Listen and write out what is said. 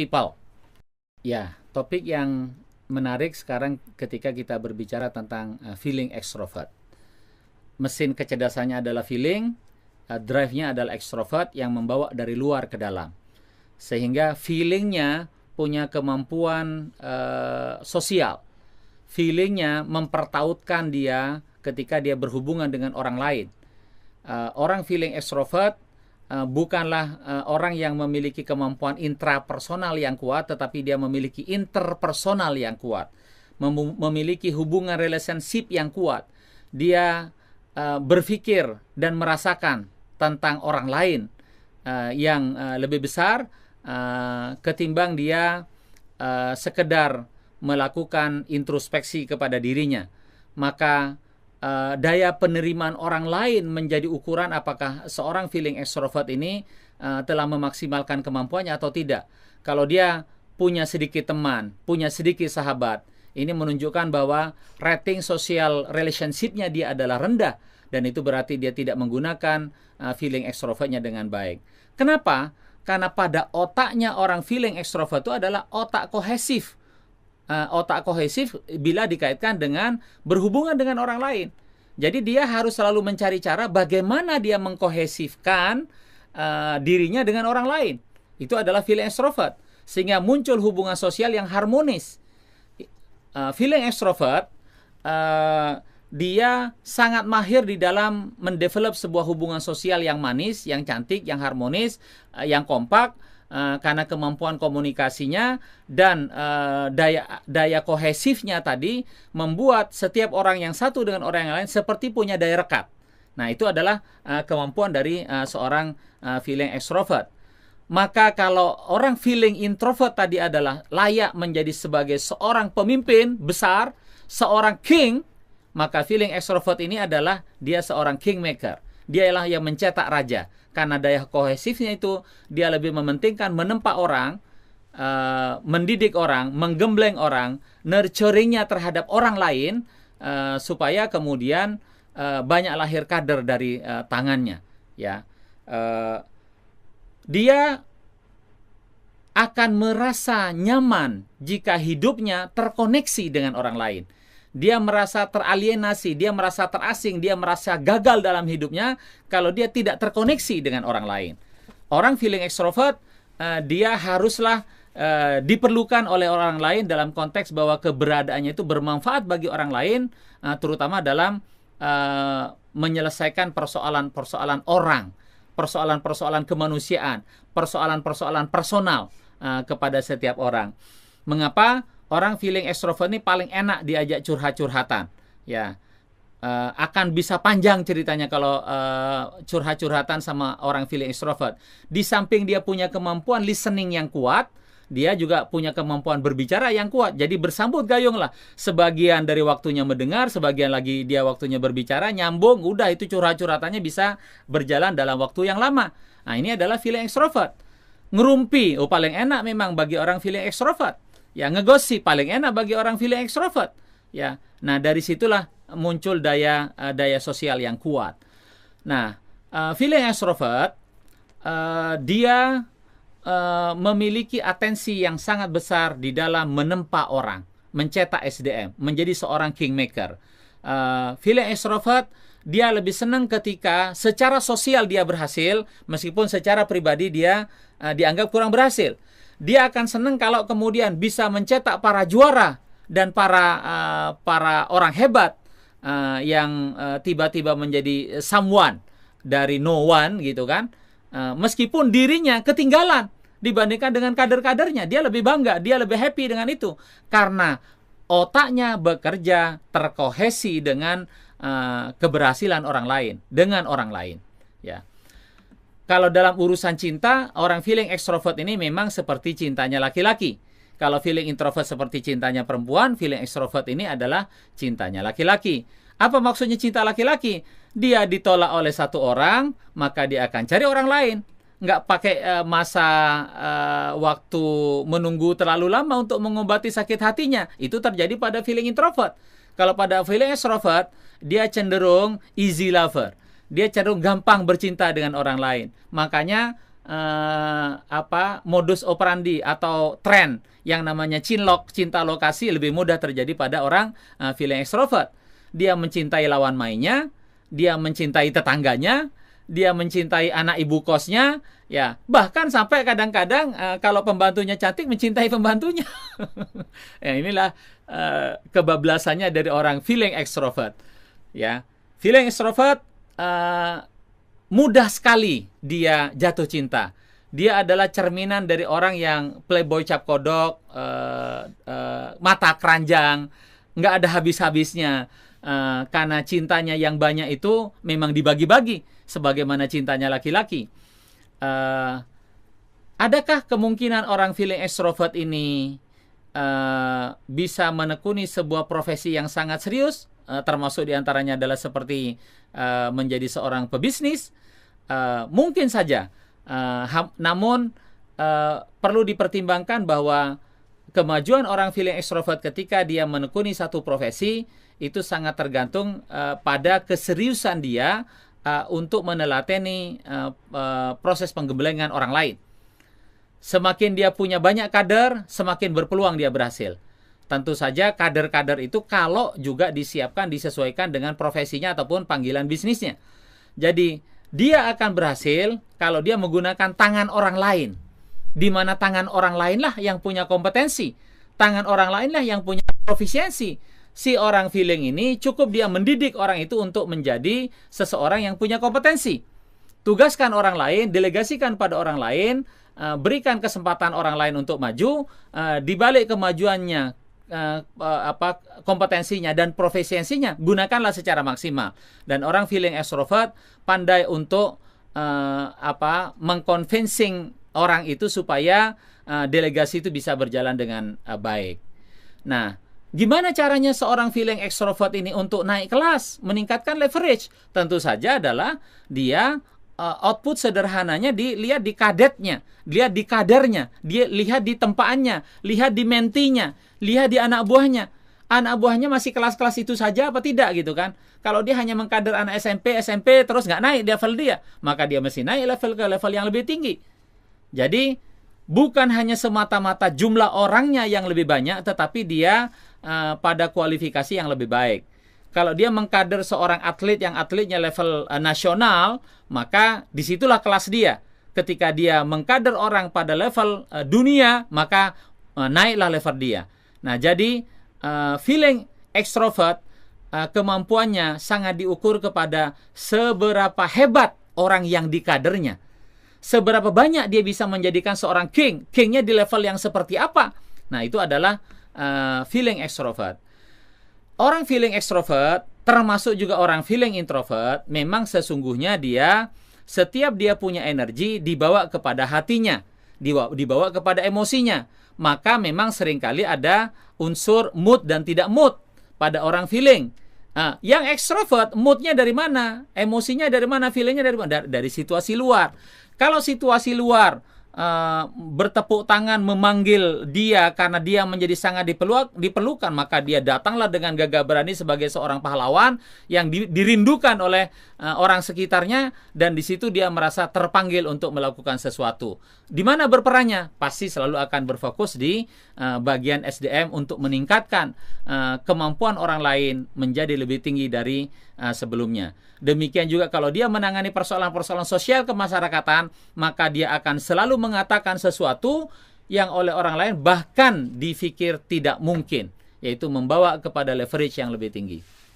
people. Ya, topik yang menarik sekarang ketika kita berbicara tentang feeling extrovert. Mesin kecerdasannya adalah feeling, drive-nya adalah extrovert yang membawa dari luar ke dalam. Sehingga feelingnya punya kemampuan sosial. Feelingnya mempertautkan dia ketika dia berhubungan dengan orang lain. Orang feeling extrovert bukanlah orang yang memiliki kemampuan intrapersonal yang kuat, tetapi dia memiliki interpersonal yang kuat, memiliki hubungan relationship yang kuat. Dia berpikir dan merasakan tentang orang lain yang lebih besar ketimbang dia sekedar melakukan introspeksi kepada dirinya. Maka daya penerimaan orang lain menjadi ukuran apakah seorang feeling extrovert ini telah memaksimalkan kemampuannya atau tidak. Kalau dia punya sedikit teman, punya sedikit sahabat, ini menunjukkan bahwa rating social relationship-nya dia adalah rendah, dan itu berarti dia tidak menggunakan feeling extrovertnya dengan baik. Kenapa? Karena pada otaknya orang feeling extrovert itu adalah otak kohesif. Otak kohesif bila dikaitkan dengan berhubungan dengan orang lain. Jadi dia harus selalu mencari cara bagaimana dia mengkohesifkan dirinya dengan orang lain. Itu adalah feeling extrovert. Sehingga muncul hubungan sosial yang harmonis. Feeling extrovert, dia sangat mahir di dalam mendevelop sebuah hubungan sosial yang manis, yang cantik, yang harmonis, yang kompak, karena kemampuan komunikasinya dan daya kohesifnya tadi membuat setiap orang yang satu dengan orang yang lain seperti punya daya rekat. Nah, itu adalah kemampuan dari seorang feeling extrovert. Maka kalau orang feeling introvert tadi adalah layak menjadi sebagai seorang pemimpin besar, seorang king, maka feeling extrovert ini adalah dia seorang kingmaker. Dialah yang mencetak raja. Karena daya kohesifnya itu dia lebih mementingkan menempa orang, mendidik orang, menggembleng orang, nurturingnya terhadap orang lain, supaya kemudian banyak lahir kader dari tangannya. Ya, dia akan merasa nyaman jika hidupnya terkoneksi dengan orang lain. Dia merasa teralienasi, dia merasa terasing, dia merasa gagal dalam hidupnya kalau dia tidak terkoneksi dengan orang lain. Orang feeling extrovert, dia haruslah diperlukan oleh orang lain dalam konteks bahwa keberadaannya itu bermanfaat bagi orang lain, terutama dalam menyelesaikan persoalan-persoalan orang, persoalan-persoalan kemanusiaan, persoalan-persoalan personal kepada setiap orang. Mengapa? Orang feeling extrovert ini paling enak diajak curhat-curhatan. Ya, akan bisa panjang ceritanya kalau curhat-curhatan sama orang feeling extrovert. Di samping dia punya kemampuan listening yang kuat, dia juga punya kemampuan berbicara yang kuat. Jadi bersambut gayung lah. Sebagian dari waktunya mendengar, sebagian lagi dia waktunya berbicara, nyambung. Udah itu curhat-curhatannya bisa berjalan dalam waktu yang lama. Nah, ini adalah feeling extrovert. Ngerumpi, paling enak memang bagi orang feeling extrovert. Ya, ngegosip paling enak bagi orang feeling extrovert. Ya, nah dari situlah muncul daya sosial yang kuat. Nah, feeling extrovert dia memiliki atensi yang sangat besar di dalam menempa orang, mencetak SDM, menjadi seorang kingmaker. Feeling extrovert dia lebih senang ketika secara sosial dia berhasil, meskipun secara pribadi dia dianggap kurang berhasil. Dia akan senang kalau kemudian bisa mencetak para juara dan para orang hebat yang tiba-tiba menjadi someone dari no one gitu kan. Meskipun dirinya ketinggalan dibandingkan dengan kader-kadernya, dia lebih bangga, dia lebih happy dengan itu karena otaknya bekerja terkohesi dengan keberhasilan orang lain, dengan orang lain. Ya. Kalau dalam urusan cinta, orang feeling extrovert ini memang seperti cintanya laki-laki. Kalau feeling introvert seperti cintanya perempuan, feeling extrovert ini adalah cintanya laki-laki. Apa maksudnya cinta laki-laki? Dia ditolak oleh satu orang, maka dia akan cari orang lain. Nggak pakai masa waktu menunggu terlalu lama untuk mengobati sakit hatinya. Itu terjadi pada feeling introvert. Kalau pada feeling extrovert, dia cenderung easy lover. Dia cenderung gampang bercinta dengan orang lain. Makanya modus operandi atau tren yang namanya cinlok, cinta lokasi, lebih mudah terjadi pada orang feeling extrovert. Dia mencintai lawan mainnya, dia mencintai tetangganya, dia mencintai anak ibu kosnya, ya bahkan sampai kadang-kadang kalau pembantunya cantik mencintai pembantunya. Ya, inilah kebablasannya dari orang feeling extrovert. Ya, feeling extrovert mudah sekali dia jatuh cinta. Dia adalah cerminan dari orang yang playboy cap kodok, mata keranjang, nggak ada habis-habisnya. Karena cintanya yang banyak itu memang dibagi-bagi, sebagaimana cintanya laki-laki. Adakah kemungkinan orang feeling extrovert ini bisa menekuni sebuah profesi yang sangat serius? Termasuk diantaranya adalah seperti menjadi seorang pebisnis? Mungkin saja. Namun perlu dipertimbangkan bahwa kemajuan orang feeling extrovert ketika dia menekuni satu profesi itu sangat tergantung pada keseriusan dia untuk meneladani proses penggembelengan orang lain. Semakin dia punya banyak kader, semakin berpeluang dia berhasil. Tentu saja kader-kader itu kalau juga disiapkan, disesuaikan dengan profesinya ataupun panggilan bisnisnya. Jadi dia akan berhasil kalau dia menggunakan tangan orang lain. Di mana tangan orang lainlah yang punya kompetensi. Tangan orang lainlah yang punya profisiensi. Si orang feeling ini cukup dia mendidik orang itu untuk menjadi seseorang yang punya kompetensi. Tugaskan orang lain, delegasikan pada orang lain, berikan kesempatan orang lain untuk maju, di balik kemajuannya, kompetensinya dan profesiensinya gunakanlah secara maksimal. Dan orang feeling extrovert pandai untuk mengconvincing orang itu supaya delegasi itu bisa berjalan dengan baik. Nah, gimana caranya seorang feeling extrovert ini untuk naik kelas, meningkatkan leverage? Tentu saja adalah dia output sederhananya dilihat di kadetnya, lihat di kadernya, dia lihat di tempaannya, lihat di mentinya, lihat di anak buahnya. Anak buahnya masih kelas-kelas itu saja apa tidak gitu kan? Kalau dia hanya mengkader anak SMP terus nggak naik level dia, maka dia mesti naik level ke level yang lebih tinggi. Jadi bukan hanya semata-mata jumlah orangnya yang lebih banyak, tetapi dia pada kualifikasi yang lebih baik. Kalau dia mengkader seorang atlet yang atletnya level nasional, maka disitulah kelas dia. Ketika dia mengkader orang pada level dunia, maka naiklah level dia. Nah, jadi feeling extrovert kemampuannya sangat diukur kepada seberapa hebat orang yang dikadernya. Seberapa banyak dia bisa menjadikan seorang king. Kingnya di level yang seperti apa? Nah, itu adalah feeling extrovert. Orang feeling extrovert, termasuk juga orang feeling introvert, memang sesungguhnya dia, setiap dia punya energi, dibawa kepada hatinya, dibawa kepada emosinya. Maka memang seringkali ada unsur mood dan tidak mood pada orang feeling. Nah, yang extrovert, moodnya dari mana? Emosinya dari mana? Feelingnya dari mana? Dari situasi luar. Kalau situasi luar bertepuk tangan memanggil dia karena dia menjadi sangat diperlukan, maka dia datanglah dengan gagah berani sebagai seorang pahlawan yang dirindukan oleh orang sekitarnya, dan di situ dia merasa terpanggil untuk melakukan sesuatu. Di mana berperannya? Pasti selalu akan berfokus di bagian SDM untuk meningkatkan kemampuan orang lain menjadi lebih tinggi dari sebelumnya. Demikian juga kalau dia menangani persoalan-persoalan sosial kemasyarakatan, maka dia akan selalu mengatakan sesuatu yang oleh orang lain bahkan dipikir tidak mungkin, yaitu membawa kepada leverage yang lebih tinggi.